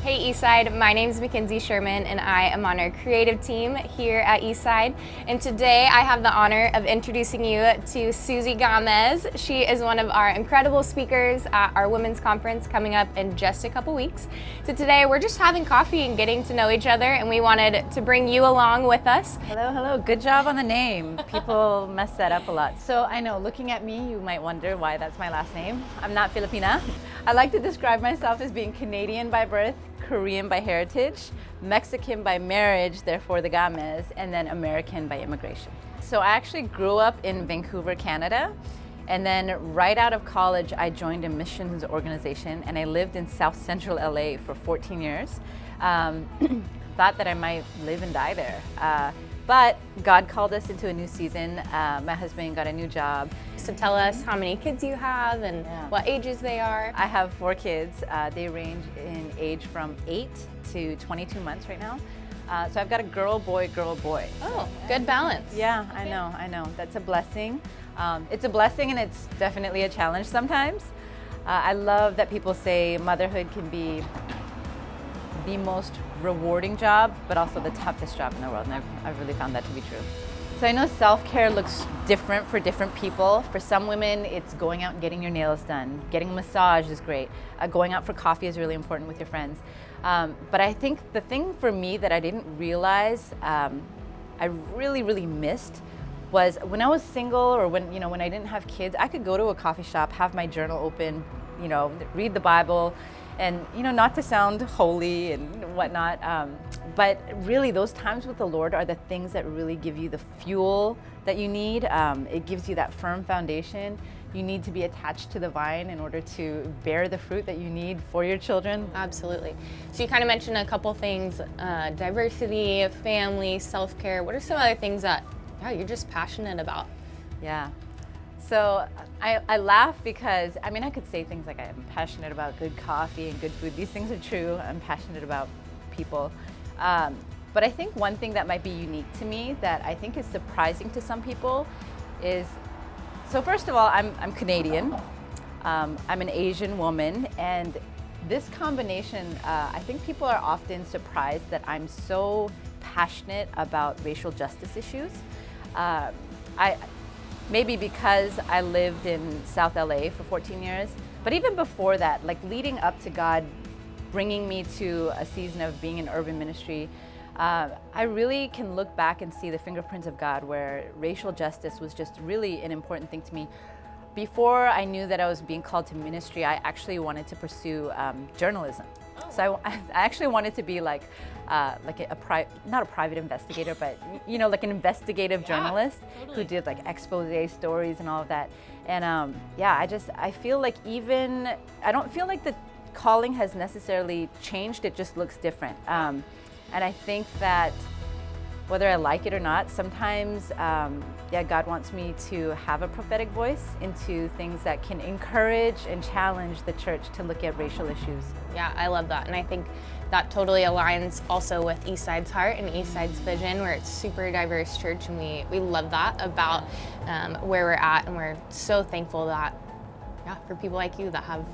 Hey Eastside, my name is Mackenzie Sherman and I am on our creative team here at Eastside. And today I have the honor of introducing you to Susie Gamez. She is one of our incredible speakers at our women's conference coming up in just a couple weeks. So today we're just having coffee and getting to know each other, and we wanted to bring you along with us. Hello. Good job on the name. People mess that up a lot. So I know, looking at me, you might wonder why that's my last name. I'm not Filipina. I like to describe myself as being Canadian by birth, Korean by heritage, Mexican by marriage, therefore the Gamez, and then American by immigration. So I actually grew up in Vancouver, Canada, and then right out of college I joined a missions organization and I lived in South Central LA for 14 years. Thought that I might live and die there. But God called us into a new season. My husband got a new job. So tell us how many kids you have and what ages they are. I have 4 kids. They range in age from 8 to 22 months right now. So I've got a girl, boy. Oh, good balance. Yeah, I know. That's a blessing. It's a blessing and it's definitely a challenge sometimes. I love that people say motherhood can be the most rewarding job, but also the toughest job in the world, and I've really found that to be true. So I know self-care looks different for different people. For some women, it's going out and getting your nails done. Getting a massage is great. Going out for coffee is really important with your friends. But I think the thing for me that I didn't realize I really missed was when I was single, or when I didn't have kids, I could go to a coffee shop, have my journal open, read the Bible, and not to sound holy and whatnot, but really those times with the Lord are the things that really give you the fuel that you need. It gives you that firm foundation. You need to be attached to the vine in order to bear the fruit that you need for your children. Absolutely. So you kind of mentioned a couple things, diversity, family, self-care. What are some other things that you're just passionate about? Yeah. So I laugh because, I could say things like I'm passionate about good coffee and good food. These things are true. I'm passionate about people. But I think one thing that might be unique to me that I think is surprising to some people is, so first of all, I'm Canadian. I'm an Asian woman, and this combination, I think people are often surprised that I'm so passionate about racial justice issues. Maybe because I lived in South LA for 14 years, but even before that, like leading up to God bringing me to a season of being in urban ministry, I really can look back and see the fingerprints of God where racial justice was just really an important thing to me. Before I knew that I was being called to ministry, I actually wanted to pursue journalism. So I actually wanted to be like not a private investigator, but like an investigative journalist who did like expose stories and all of that. And I feel like I don't feel like the calling has necessarily changed. It just looks different. And I think that whether I like it or not, sometimes, God wants me to have a prophetic voice into things that can encourage and challenge the church to look at racial issues. Yeah, I love that. And I think that totally aligns also with Eastside's heart and Eastside's vision. We're a super diverse church, and we love that about where we're at. And we're so thankful that, for people like you that have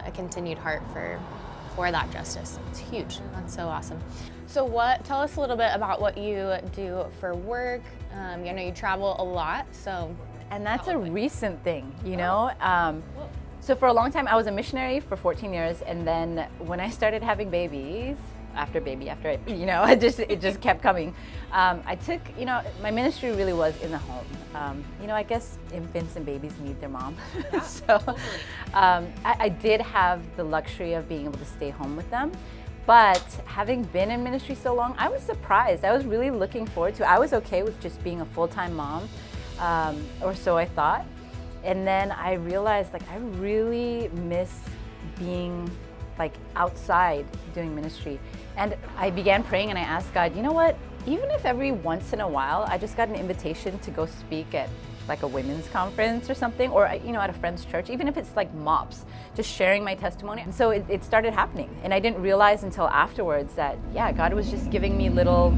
a continued heart for that justice. It's huge. That's so awesome. So tell us a little bit about what you do for work. I know you travel a lot, so. And that's a recent thing, So for a long time, I was a missionary for 14 years. And then when I started having babies, it just kept coming. I took, my ministry really was in the home. I guess infants and babies need their mom. So I did have the luxury of being able to stay home with them. But having been in ministry so long, I was surprised. I was really looking forward to it. I was okay with just being a full-time mom, or so I thought. And then I realized I really miss being outside doing ministry. And I began praying and I asked God, you know what? Even if every once in a while I just got an invitation to go speak at a women's conference or something, or at a friend's church, even if it's MOPS, just sharing my testimony. And so it started happening. And I didn't realize until afterwards that, God was just giving me little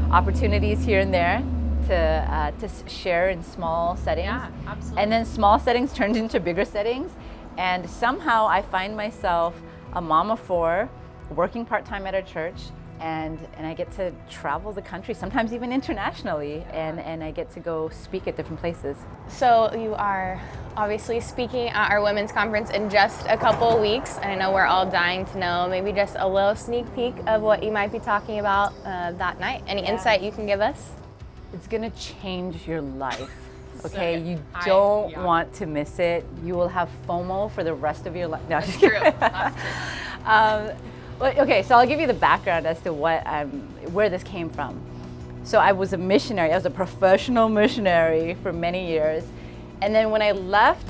opportunities here and there to share in small settings. Yeah, absolutely. And then small settings turned into bigger settings. And somehow I find myself a mom of 4 working part-time at our church, and I get to travel the country, sometimes even internationally, and I get to go speak at different places. So you are obviously speaking at our women's conference in just a couple of weeks. I know we're all dying to know maybe just a little sneak peek of what you might be talking about that night. Any insight you can give us? It's gonna change your life. Okay, you don't want to miss it. You will have FOMO for the rest of your life. No, That's true. Well, okay, so I'll give you the background as to where this came from. So I was a missionary. I was a professional missionary for many years, and then when I left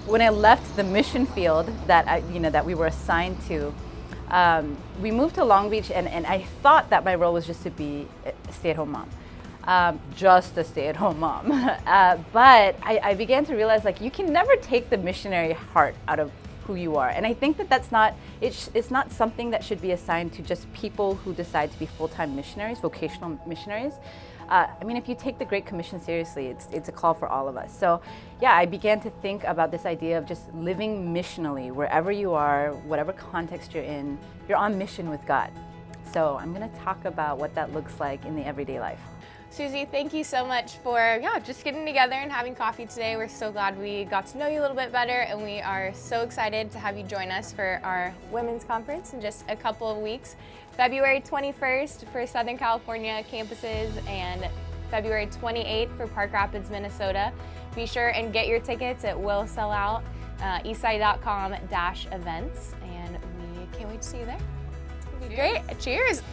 the mission field that we were assigned to, we moved to Long Beach, and I thought that my role was just to be a stay-at-home mom. Just a stay-at-home mom. But I began to realize, like, you can never take the missionary heart out of who you are. And I think that it's not something that should be assigned to just people who decide to be full-time missionaries, vocational missionaries. I mean, if you take the Great Commission seriously, it's a call for all of us. So yeah, I began to think about this idea of just living missionally wherever you are, whatever context you're on mission with God. So I'm gonna talk about what that looks like in the everyday life. Susie, thank you so much for just getting together and having coffee today. We're so glad we got to know you a little bit better, and we are so excited to have you join us for our women's conference in just a couple of weeks. February 21st for Southern California campuses and February 28th for Park Rapids, Minnesota. Be sure and get your tickets. It will sell out. Eastside.com/events, and we can't wait to see you there. It'll be great. Cheers.